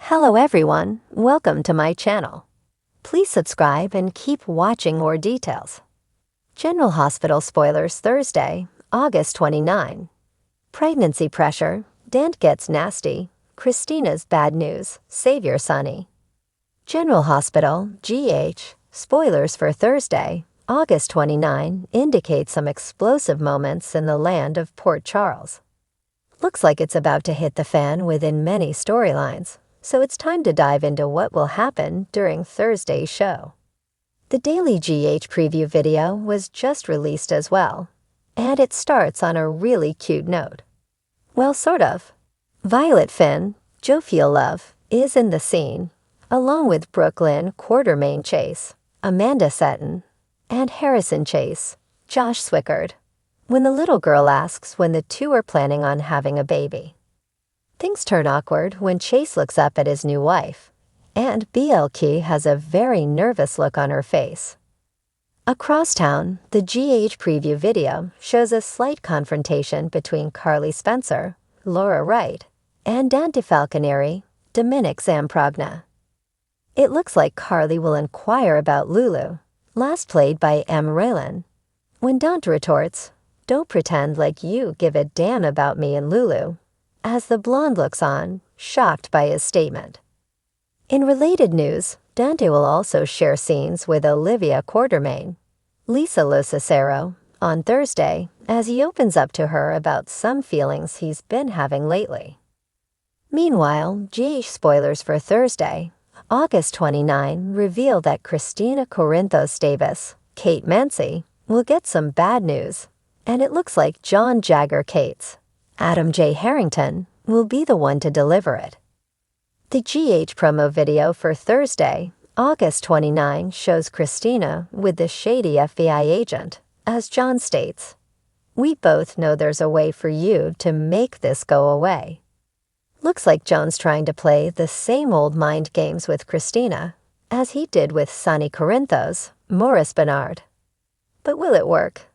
Hello everyone, welcome to my channel. Please subscribe and keep watching more details. General Hospital spoilers Thursday, August 29. Pregnancy pressure, Dante gets nasty, Kristina's bad news, Savior Sonny. General Hospital, GH, spoilers for Thursday, August 29 indicate some explosive moments in the land of Port Charles. Looks like it's about to hit the fan within many storylines. So it's time to dive into what will happen during Thursday's show. The daily GH preview video was just released as well, and it starts on a really cute note. Well, sort of. Violet Finn, Jovial Love, is in the scene, along with Brooklyn Quartermain Chase, Amanda Seton, and Harrison Chase, Josh Swickard, when the little girl asks when the two are planning on having a baby. Things turn awkward when Chase looks up at his new wife, and BLK has a very nervous look on her face. Across town, the GH preview video shows a slight confrontation between Carly Spencer, Laura Wright, and Dante Falconeri, Dominic Zamprogna. It looks like Carly will inquire about Lulu, last played by M. Raylan, when Dante retorts, "Don't pretend like you give a damn about me and Lulu," as the blonde looks on, shocked by his statement. In related news, Dante will also share scenes with Olivia Quartermain, Lisa Locicero, on Thursday as he opens up to her about some feelings he's been having lately. Meanwhile, GH spoilers for Thursday, August 29 reveal that Kristina Corinthos Davis, Kate Mancy, will get some bad news, and it looks like John Jagger Cates, Adam J. Harrington, will be the one to deliver it. The GH promo video for Thursday, August 29 shows Kristina with the shady FBI agent, as John states, "We both know there's a way for you to make this go away." Looks like John's trying to play the same old mind games with Kristina, as he did with Sonny Corinthos, Maurice Bernard. But will it work?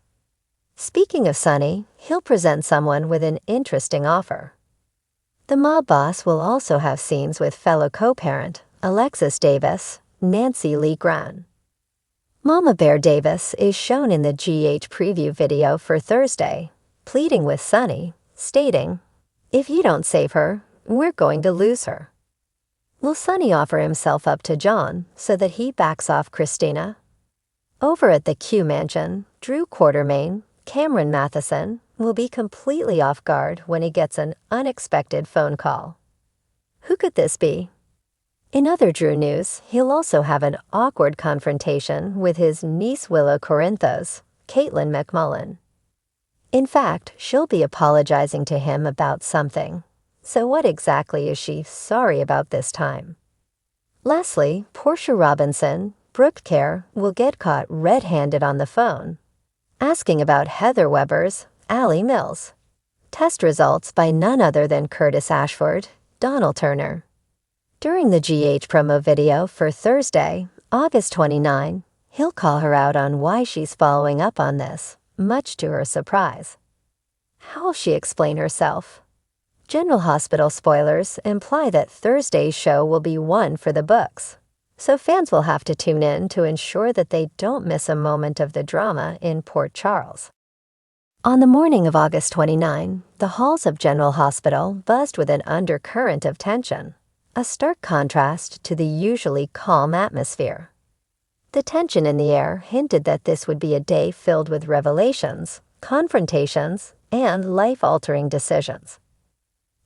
Speaking of Sonny, he'll present someone with an interesting offer. The mob boss will also have scenes with fellow co-parent Alexis Davis, Nancy Lee Gran. Mama Bear Davis is shown in the GH preview video for Thursday, pleading with Sonny, stating, "If you don't save her, we're going to lose her." Will Sonny offer himself up to John so that he backs off Kristina? Over at the Q Mansion, Drew Quartermain, Cameron Matheson, will be completely off guard when he gets an unexpected phone call. Who could this be? In other Drew news, he'll also have an awkward confrontation with his niece Willow Corinthos, Caitlin McMullen. In fact, she'll be apologizing to him about something. So what exactly is she sorry about this time? Lastly, Portia Robinson, Brooke Care, will get caught red-handed on the phone, asking about Heather Weber's Allie Mills. Test results by none other than Curtis Ashford, Donald Turner. During the GH promo video for Thursday, August 29, he'll call her out on why she's following up on this, much to her surprise. How'll she explain herself? General Hospital spoilers imply that Thursday's show will be one for the books, so fans will have to tune in to ensure that they don't miss a moment of the drama in Port Charles. On the morning of August 29, the halls of General Hospital buzzed with an undercurrent of tension, a stark contrast to the usually calm atmosphere. The tension in the air hinted that this would be a day filled with revelations, confrontations, and life-altering decisions.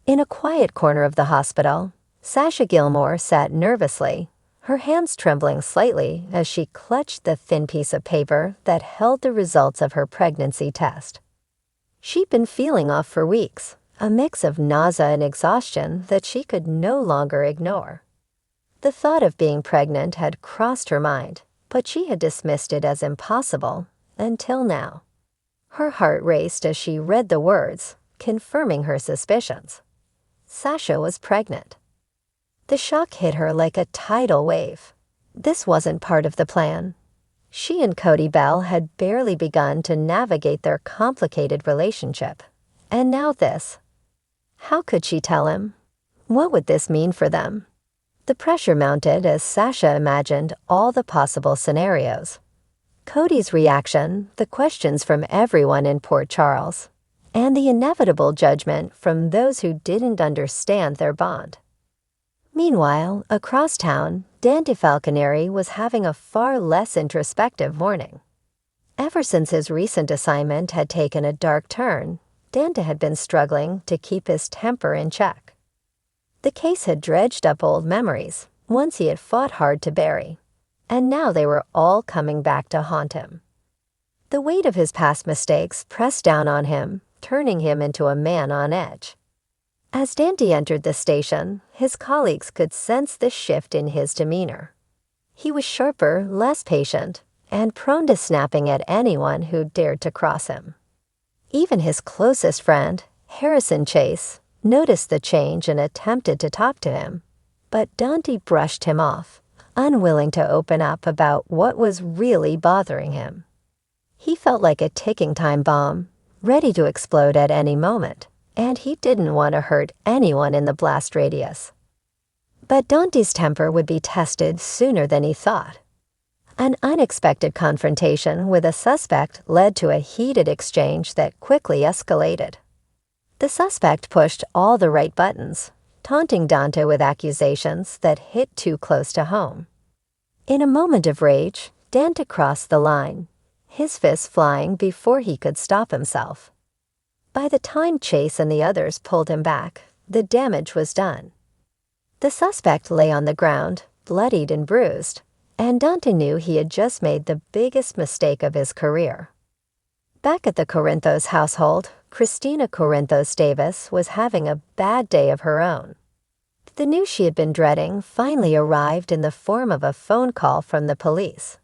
In a quiet corner of the hospital, Sasha Gilmore sat nervously, her hands trembling slightly as she clutched the thin piece of paper that held the results of her pregnancy test. She'd been feeling off for weeks, a mix of nausea and exhaustion that she could no longer ignore. The thought of being pregnant had crossed her mind, but she had dismissed it as impossible until now. Her heart raced as she read the words, confirming her suspicions. Sasha was pregnant. The shock hit her like a tidal wave. This wasn't part of the plan. She and Cody Bell had barely begun to navigate their complicated relationship. And now this. How could she tell him? What would this mean for them? The pressure mounted as Sasha imagined all the possible scenarios. Cody's reaction, the questions from everyone in Port Charles, and the inevitable judgment from those who didn't understand their bond. Meanwhile, across town, Dante Falconeri was having a far less introspective morning. Ever since his recent assignment had taken a dark turn, Dante had been struggling to keep his temper in check. The case had dredged up old memories, ones he had fought hard to bury, and now they were all coming back to haunt him. The weight of his past mistakes pressed down on him, turning him into a man on edge. As Dante entered the station, his colleagues could sense the shift in his demeanor. He was sharper, less patient, and prone to snapping at anyone who dared to cross him. Even his closest friend, Harrison Chase, noticed the change and attempted to talk to him, but Dante brushed him off, unwilling to open up about what was really bothering him. He felt like a ticking time bomb, ready to explode at any moment, and he didn't want to hurt anyone in the blast radius. But Dante's temper would be tested sooner than he thought. An unexpected confrontation with a suspect led to a heated exchange that quickly escalated. The suspect pushed all the right buttons, taunting Dante with accusations that hit too close to home. In a moment of rage, Dante crossed the line, his fists flying before he could stop himself. By the time Chase and the others pulled him back, the damage was done. The suspect lay on the ground, bloodied and bruised, and Dante knew he had just made the biggest mistake of his career. Back at the Corinthos household, Kristina Corinthos Davis was having a bad day of her own. The news she had been dreading finally arrived in the form of a phone call from the police.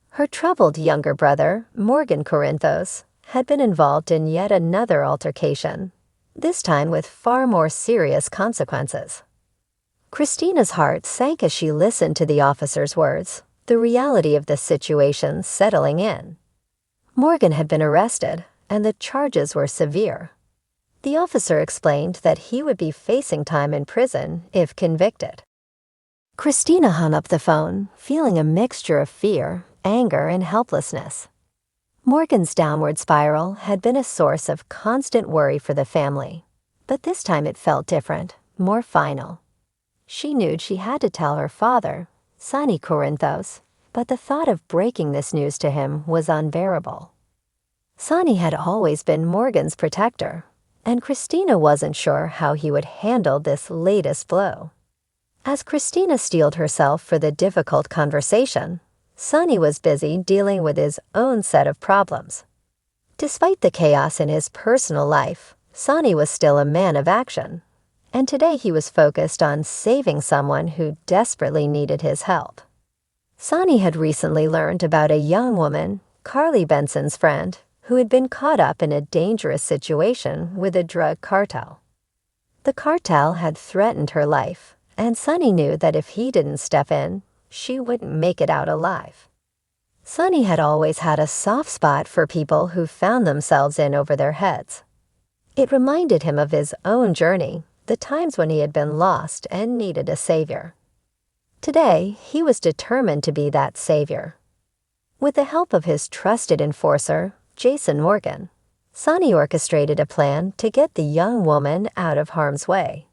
Her troubled younger brother, Morgan Corinthos, had been involved in yet another altercation, this time with far more serious consequences. Kristina's heart sank as she listened to the officer's words, the reality of the situation settling in. Morgan had been arrested, and the charges were severe. The officer explained that he would be facing time in prison if convicted. Kristina hung up the phone, feeling a mixture of fear, anger, and helplessness. Morgan's downward spiral had been a source of constant worry for the family, but this time it felt different, more final. She knew she had to tell her father, Sonny Corinthos, but the thought of breaking this news to him was unbearable. Sonny had always been Morgan's protector, and Kristina wasn't sure how he would handle this latest blow. As Kristina steeled herself for the difficult conversation, Sonny was busy dealing with his own set of problems. Despite the chaos in his personal life, Sonny was still a man of action, and today he was focused on saving someone who desperately needed his help. Sonny had recently learned about a young woman, Carly Benson's friend, who had been caught up in a dangerous situation with a drug cartel. The cartel had threatened her life, and Sonny knew that if he didn't step in, she wouldn't make it out alive. Sonny had always had a soft spot for people who found themselves in over their heads. It reminded him of his own journey, the times when he had been lost and needed a savior. Today, he was determined to be that savior. With the help of his trusted enforcer, Jason Morgan, Sonny orchestrated a plan to get the young woman out of harm's way.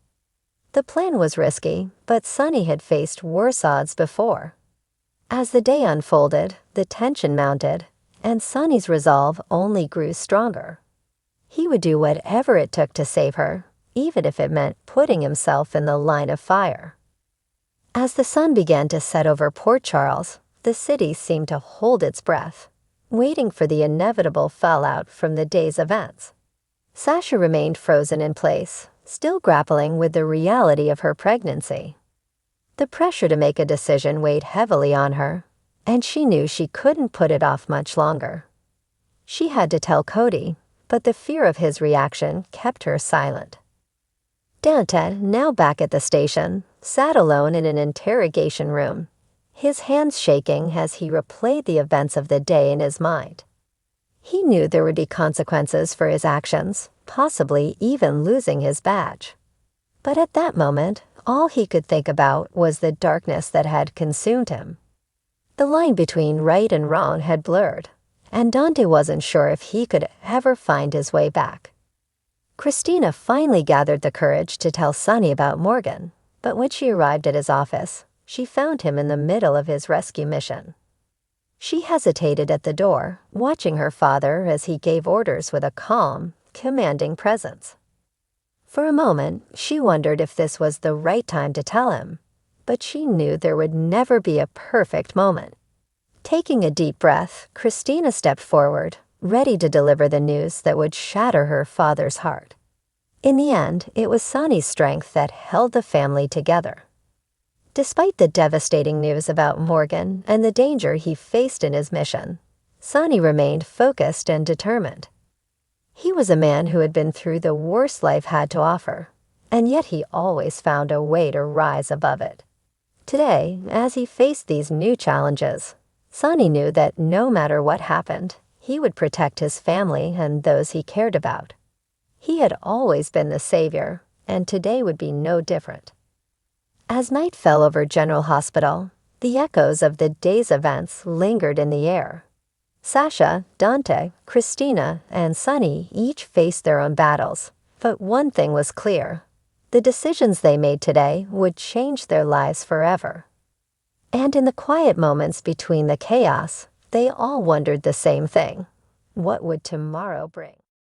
The plan was risky, but Sonny had faced worse odds before. As the day unfolded, the tension mounted, and Sonny's resolve only grew stronger. He would do whatever it took to save her, even if it meant putting himself in the line of fire. As the sun began to set over Port Charles, the city seemed to hold its breath, waiting for the inevitable fallout from the day's events. Sasha remained frozen in place, still grappling with the reality of her pregnancy. The pressure to make a decision weighed heavily on her, and she knew she couldn't put it off much longer. She had to tell Cody, but the fear of his reaction kept her silent. Dante, now back at the station, sat alone in an interrogation room, his hands shaking as he replayed the events of the day in his mind. He knew there would be consequences for his actions, possibly even losing his badge. But at that moment, All he could think about was the darkness that had consumed him. The line between right and wrong had blurred, and Dante wasn't sure if he could ever find his way back. Kristina finally gathered the courage to tell Sonny about Morgan, but when she arrived at his office, she found him in the middle of his rescue mission. She hesitated at the door, watching her father as he gave orders with a calm, commanding presence. For a moment, she wondered if this was the right time to tell him, but she knew there would never be a perfect moment. Taking a deep breath, Kristina stepped forward, ready to deliver the news that would shatter her father's heart. In the end, it was Sonny's strength that held the family together. Despite the devastating news about Morgan and the danger he faced in his mission, Sonny remained focused and determined. He was a man who had been through the worst life had to offer, and yet he always found a way to rise above it. Today, as he faced these new challenges, Sonny knew that no matter what happened, he would protect his family and those he cared about. He had always been the savior, and today would be no different. As night fell over General Hospital, the echoes of the day's events lingered in the air. Sasha, Dante, Kristina, and Sonny each faced their own battles, but one thing was clear. The decisions they made today would change their lives forever. And in the quiet moments between the chaos, they all wondered the same thing. What would tomorrow bring?